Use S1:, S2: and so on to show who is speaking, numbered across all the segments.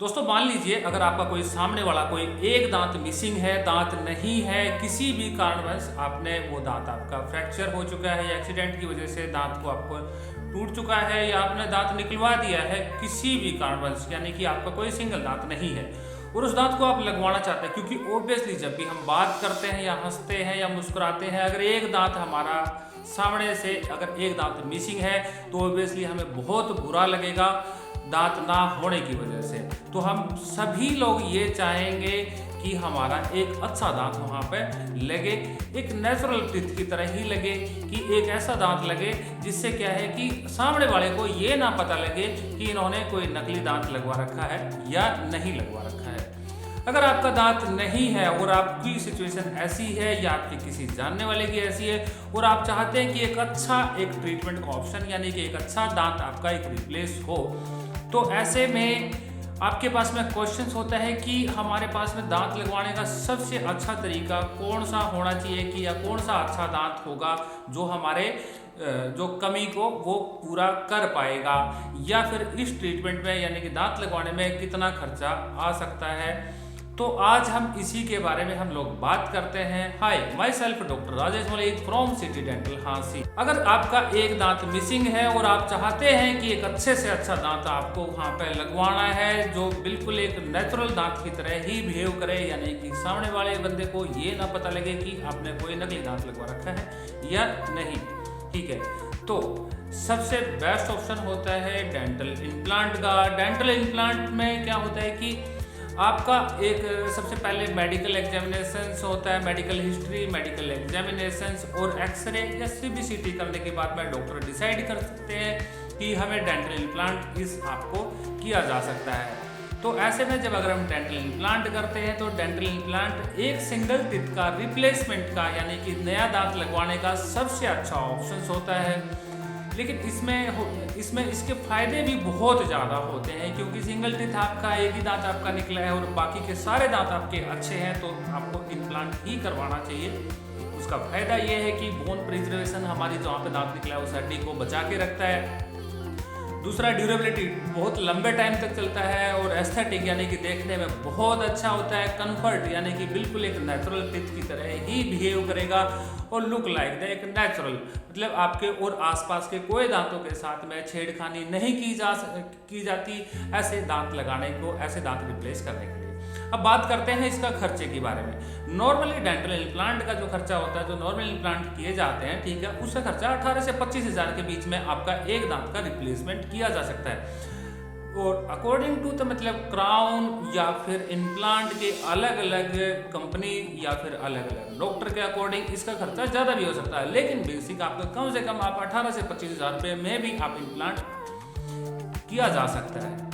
S1: दोस्तों मान लीजिए अगर आपका कोई सामने वाला कोई एक दांत मिसिंग है, दांत नहीं है, किसी भी कारणवश आपने वो दांत आपका फ्रैक्चर हो चुका है या एक्सीडेंट की वजह से दांत को आपको टूट चुका है या आपने दांत निकलवा दिया है किसी भी कारणवश, यानी कि आपका कोई सिंगल दांत नहीं है और उस दांत को आप लगवाना चाहते हैं, क्योंकि ऑब्वियसली जब भी हम बात करते हैं या हंसते हैं या मुस्कुराते हैं, अगर एक दांत हमारा सामने से अगर एक दांत मिसिंग है तो ऑब्वियसली हमें बहुत बुरा लगेगा दांत ना होने की वजह से। तो हम सभी लोग ये चाहेंगे कि हमारा एक अच्छा दांत वहाँ पे लगे, एक नेचुरल टीथ की तरह ही लगे, कि एक ऐसा दांत लगे जिससे क्या है कि सामने वाले को ये ना पता लगे कि इन्होंने कोई नकली दांत लगवा रखा है या नहीं लगवा रखा है। अगर आपका दांत नहीं है और आपकी सिचुएशन ऐसी है या आपकी किसी जानने वाले की ऐसी है और आप चाहते हैं कि एक अच्छा एक ट्रीटमेंट ऑप्शन यानी कि एक अच्छा दांत आपका एक रिप्लेस हो, तो ऐसे में आपके पास में क्वेश्चंस होता है कि हमारे पास में दांत लगवाने का सबसे अच्छा तरीका कौन सा होना चाहिए कि या कौन सा अच्छा दांत होगा जो हमारे जो कमी को वो पूरा कर पाएगा, या फिर इस ट्रीटमेंट में यानी कि दांत लगवाने में कितना खर्चा आ सकता है। तो आज हम इसी के बारे में हम लोग बात करते हैं। Hi, myself doctor Rajesh Malik from city dental Hansi. अगर आपका एक दांत मिसिंग है और आप चाहते हैं कि एक अच्छे से अच्छा दांत आपको वहाँ पे लगवाना है जो बिल्कुल एक नेचुरल दांत की तरह ही बिहेव करे, यानी कि सामने वाले बंदे को ये ना पता लगे कि आपने कोई नकली दांत लगवा रखा है या नहीं, ठीक है, तो सबसे बेस्ट ऑप्शन होता है डेंटल इम्प्लांट का। डेंटल इम्प्लांट में क्या होता है कि आपका एक सबसे पहले मेडिकल एग्जामिनेशंस होता है, मेडिकल हिस्ट्री, मेडिकल एग्जामिनेशंस और एक्सरे या सीबीसीटी करने के बाद में डॉक्टर डिसाइड कर सकते हैं कि हमें डेंटल इम्प्लांट इस आपको किया जा सकता है। तो ऐसे में जब अगर हम डेंटल इम्प्लांट करते हैं तो डेंटल इम्प्लांट एक सिंगल टीथ का रिप्लेसमेंट का यानी कि नया दांत लगवाने का सबसे अच्छा ऑप्शन होता है। लेकिन इसमें इसके फायदे भी बहुत ज़्यादा होते हैं, क्योंकि सिंगल टीथ आपका एक ही दांत आपका निकला है और बाकी के सारे दांत आपके अच्छे हैं, तो आपको इम्प्लांट ही करवाना चाहिए। उसका फायदा ये है कि बोन प्रिजर्वेशन, हमारी जहाँ पे दांत निकला है उस हड्डी को बचा के रखता है। दूसरा, ड्यूरेबिलिटी, बहुत लंबे टाइम तक चलता है। और एस्थेटिक यानी कि देखने में बहुत अच्छा होता है। कंफर्ट यानी कि बिल्कुल एक नेचुरल टीथ की तरह ही बिहेव करेगा और लुक लाइक द एक नेचुरल, मतलब आपके और आसपास के कोई दांतों के साथ में छेड़खानी नहीं की जाती ऐसे दांत लगाने को, ऐसे दांत रिप्लेस करने के लिए। अब बात करते हैं इसका खर्चे के बारे में। नॉर्मली डेंटल इम्प्लांट का जो खर्चा होता है, जो नॉर्मल इम्प्लांट किए जाते हैं, ठीक है, उसका खर्चा 18 से 25 हज़ार के बीच में आपका एक दांत का रिप्लेसमेंट किया जा सकता है। और अकॉर्डिंग टू द मतलब क्राउन या फिर इम्प्लांट के अलग अलग कंपनी या फिर अलग अलग डॉक्टर के अकॉर्डिंग इसका खर्चा ज़्यादा भी हो सकता है, लेकिन बेसिक आपका कम से कम आप 18 से 25 हज़ार रुपये में भी आप इम्प्लांट किया जा सकता है।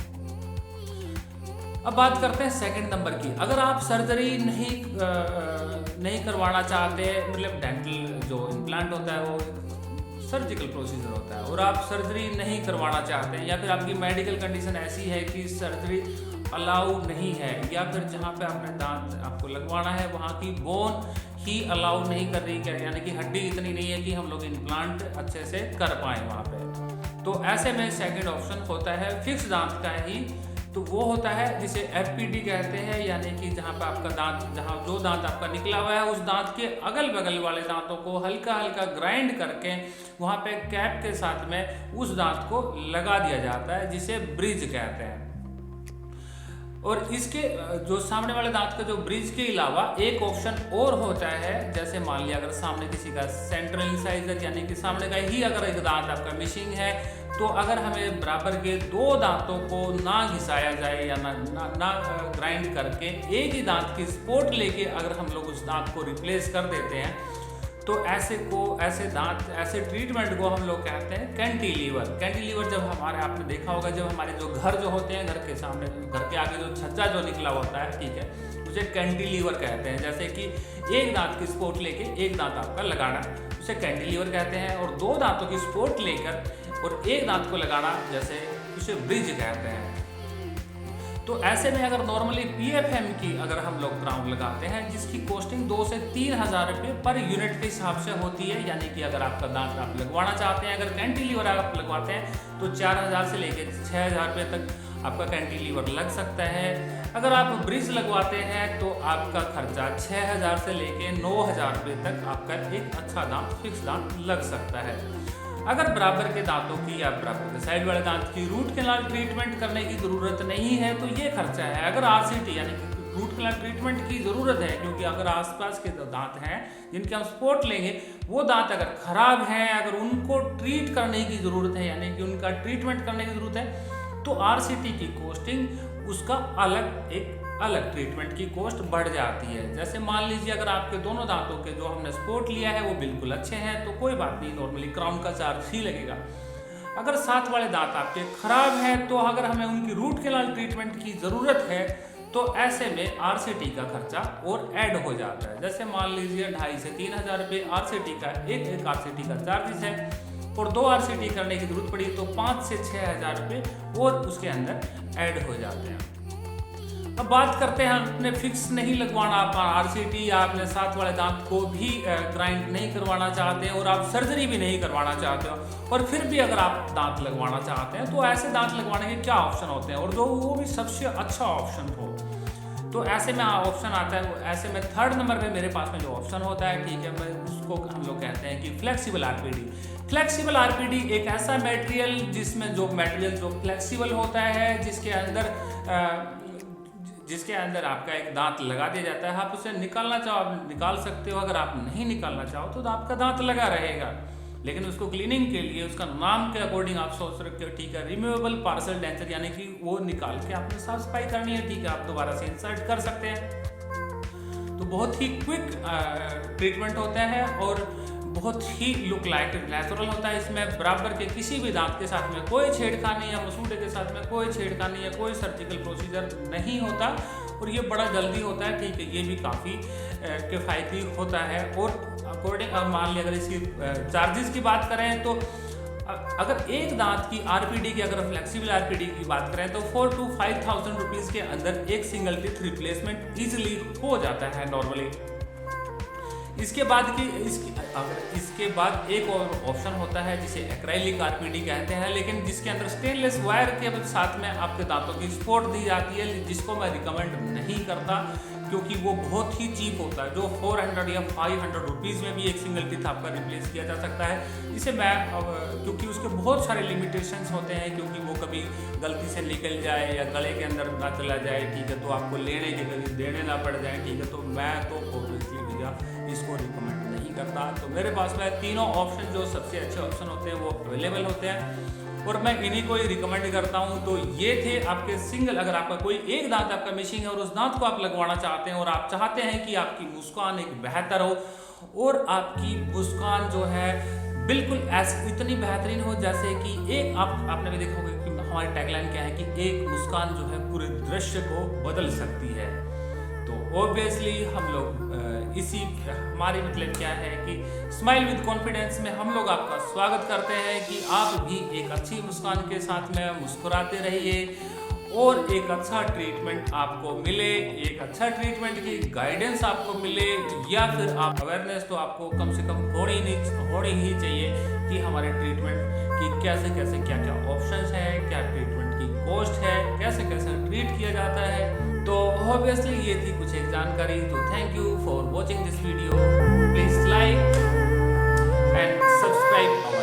S1: अब बात करते हैं सेकंड नंबर की। अगर आप सर्जरी नहीं करवाना चाहते, मतलब डेंटल जो इम्प्लांट होता है वो सर्जिकल प्रोसीजर होता है और आप सर्जरी नहीं करवाना चाहते हैं, या फिर आपकी मेडिकल कंडीशन ऐसी है कि सर्जरी अलाउ नहीं है, या फिर जहाँ पे आपने दांत आपको लगवाना है वहाँ की बोन ही अलाउ नहीं कर रही है, यानी कि हड्डी इतनी नहीं है कि हम लोग इम्प्लांट अच्छे से कर पाएँ वहाँ पे, तो ऐसे में सेकंड ऑप्शन होता है फिक्स दांत का ही। तो वो होता है जिसे एफपीडी कहते हैं, यानी कि जहाँ पे आपका दांत, जहाँ जो दांत आपका निकला हुआ है उस दांत के अगल बगल वाले दांतों को हल्का हल्का ग्राइंड करके वहाँ पे कैप के साथ में उस दांत को लगा दिया जाता है, जिसे ब्रिज कहते हैं। और इसके जो सामने वाले दांत का जो ब्रिज के अलावा एक ऑप्शन और होता है, जैसे मान लिया अगर सामने किसी का सेंट्रल इंसाइजर यानी कि सामने का ही अगर एक दांत आपका मिसिंग है, तो अगर हमें बराबर के दो दांतों को ना घिसाया जाए या ना ग्राइंड करके एक ही दांत की सपोर्ट लेके अगर हम लोग उस दांत को रिप्लेस कर देते हैं, तो ऐसे ट्रीटमेंट को हम लोग कहते हैं कैंटिलीवर। कैंटिलीवर जब हमारे, आपने देखा होगा जब हमारे जो घर जो होते हैं, घर के सामने, घर के आगे जो छज्जा जो निकला होता है, ठीक है, उसे कैंटिलीवर कहते हैं। जैसे कि एक दांत की सपोर्ट लेके एक दांत आपका लगाना, उसे कैंटिलीवर कहते हैं, और दो दांतों की सपोर्ट लेकर और एक दांत को लगाना, जैसे उसे ब्रिज कहते हैं। तो ऐसे में अगर नॉर्मली पीएफएम की अगर हम लोग क्राउन लगाते हैं, जिसकी कॉस्टिंग 2 से 3 हज़ार रुपये पर यूनिट के हिसाब से होती है, यानी कि अगर आपका दांत आप लगवाना चाहते हैं, अगर कैंटिलीवर आप लगवाते हैं तो 4 हज़ार से लेकर 6 हज़ार रुपये तक आपका कैंटिलीवर लग सकता है। अगर आप ब्रिज लगवाते हैं तो आपका खर्चा 6,000 से लेके 9,000 रुपये तक आपका एक अच्छा दांत, फिक्स दांत लग सकता है। अगर बराबर के दांतों की या बराबर के साइड वाले दांत की रूट कैनाल ट्रीटमेंट करने की ज़रूरत नहीं है तो ये खर्चा है। अगर RCT यानी कि रूट कैनाल ट्रीटमेंट की ज़रूरत है, क्योंकि अगर आसपास के दांत हैं जिनके हम सपोर्ट लेंगे, वो दांत अगर खराब हैं, अगर उनको ट्रीट करने की ज़रूरत है यानी कि उनका ट्रीटमेंट करने की ज़रूरत है, तो RCT की कॉस्टिंग उसका अलग ट्रीटमेंट की कॉस्ट बढ़ जाती है। जैसे मान लीजिए अगर आपके दोनों दांतों के जो हमने सपोर्ट लिया है वो बिल्कुल अच्छे हैं तो कोई बात नहीं, नॉर्मली क्राउन का चार्ज ही लगेगा। अगर साथ वाले दांत आपके खराब हैं तो अगर हमें उनकी रूट कैनाल ट्रीटमेंट की ज़रूरत है तो ऐसे में RCT का खर्चा और ऐड हो जाता है। जैसे मान लीजिए 2,500 से 3,000 रुपये RCT का एक RCT का चार्जेस है और 2 RCT करने की जरूरत पड़ी तो 5,000 से 6,000 रुपये और उसके अंदर ऐड हो जाते हैं। अब बात करते हैं, आपने फिक्स नहीं लगवाना आप RCT या आपने साथ वाले दांत को भी ग्राइंड नहीं करवाना चाहते हैं और आप सर्जरी भी नहीं करवाना चाहते हो और फिर भी अगर आप दांत लगवाना चाहते हैं तो ऐसे दांत लगवाने के क्या ऑप्शन होते हैं और जो वो भी सबसे अच्छा ऑप्शन हो, तो ऐसे में ऑप्शन आता है। ऐसे में 3rd नंबर पे मेरे पास में जो ऑप्शन होता है, ठीक है, मैं उसको हम लोग कहते हैं कि फ्लेक्सिबल RPD। फ्लेक्सिबल RPD एक ऐसा मटेरियल जिसमें जो मटेरियल जो फ्लेक्सिबल होता है, जिसके अंदर आपका एक दांत लगा दिया जाता है। आप उसे निकालना चाहो आप निकाल सकते हो, अगर आप नहीं निकालना चाहो तो आपका दांत लगा रहेगा। लेकिन उसको क्लीनिंग के लिए उसका नाम के अकॉर्डिंग आप सोच सकते हो, ठीक है, रिमूवेबल पार्सल डेंचर, यानी कि वो निकाल के आपने साफ सफाई करनी है, ठीक है, आप दोबारा से इंसर्ट कर सकते हैं। तो बहुत ही क्विक ट्रीटमेंट होता है और बहुत ही लुक लाइक नेचुरल होता है। इसमें बराबर के किसी भी दांत के साथ में कोई छेड़खानी या मसूड़े के साथ में कोई छेड़खानी या कोई सर्जिकल प्रोसीजर नहीं होता और ये बड़ा जल्दी होता है, ठीक है, ये भी काफ़ी किफ़ायती होता है। और अकॉर्डिंग मान लिया अगर इसकी चार्जेस की बात करें तो अगर एक दांत की RPD की अगर फ्लेक्सिबल RPD की बात करें तो 4,000 to 5,000 रुपीज़ के अंदर एक सिंगल टीथ रिप्लेसमेंट ईजिली हो जाता है नॉर्मली। इसके बाद एक और ऑप्शन होता है जिसे एक्राइलिक RPD कहते हैं, लेकिन जिसके अंदर स्टेनलेस वायर के साथ में आपके दांतों की सपोर्ट दी जाती है, जिसको मैं रिकमेंड नहीं करता क्योंकि वो बहुत ही चीप होता है, जो 400 या 500 रुपीज़ में भी एक सिंगल टीथ आपका रिप्लेस किया जा सकता है। इसे मैं क्योंकि उसके बहुत सारे लिमिटेशंस होते हैं, क्योंकि वो कभी गलती से निकल जाए या गले के अंदर ना चला जाए, ठीक है, तो आपको लेने के कभी देने ना पड़ जाए, ठीक है, तो मैं तो ऑब्वियसली भैया इसको रिकमेंड नहीं करता। तो मेरे पास में तीनों ऑप्शन जो सबसे अच्छे ऑप्शन होते हैं वो अवेलेबल होते हैं और मैं इन्हीं को ही रिकमेंड करता हूं। तो ये थे आपके सिंगल, अगर आपका कोई एक दांत आपका मिसिंग है और उस दांत को आप लगवाना चाहते हैं और आप चाहते हैं कि आपकी मुस्कान एक बेहतर हो और आपकी मुस्कान जो है बिल्कुल ऐसी इतनी बेहतरीन हो जैसे कि एक आपने भी देखा होगा कि हमारी टैगलाइन क्या है कि एक मुस्कान जो है पूरे दृश्य को बदल सकती है। तो ऑब्वियसली हम लोग इसी हमारी मतलब क्या है कि स्माइल विद कॉन्फिडेंस में हम लोग आपका स्वागत करते हैं कि आप भी एक अच्छी मुस्कान के साथ में मुस्कुराते रहिए और एक अच्छा ट्रीटमेंट आपको मिले, एक अच्छा ट्रीटमेंट की गाइडेंस आपको मिले, या फिर आप अवेयरनेस तो आपको कम से कम होनी ही चाहिए कि हमारे ट्रीटमेंट की कैसे क्या ऑप्शंस हैं, क्या ट्रीटमेंट की कॉस्ट है, कैसे ट्रीट किया जाता है। तो ऑब्वियसली ये थी कुछ एक जानकारी। तो thank you for watching this video, please like and subscribe.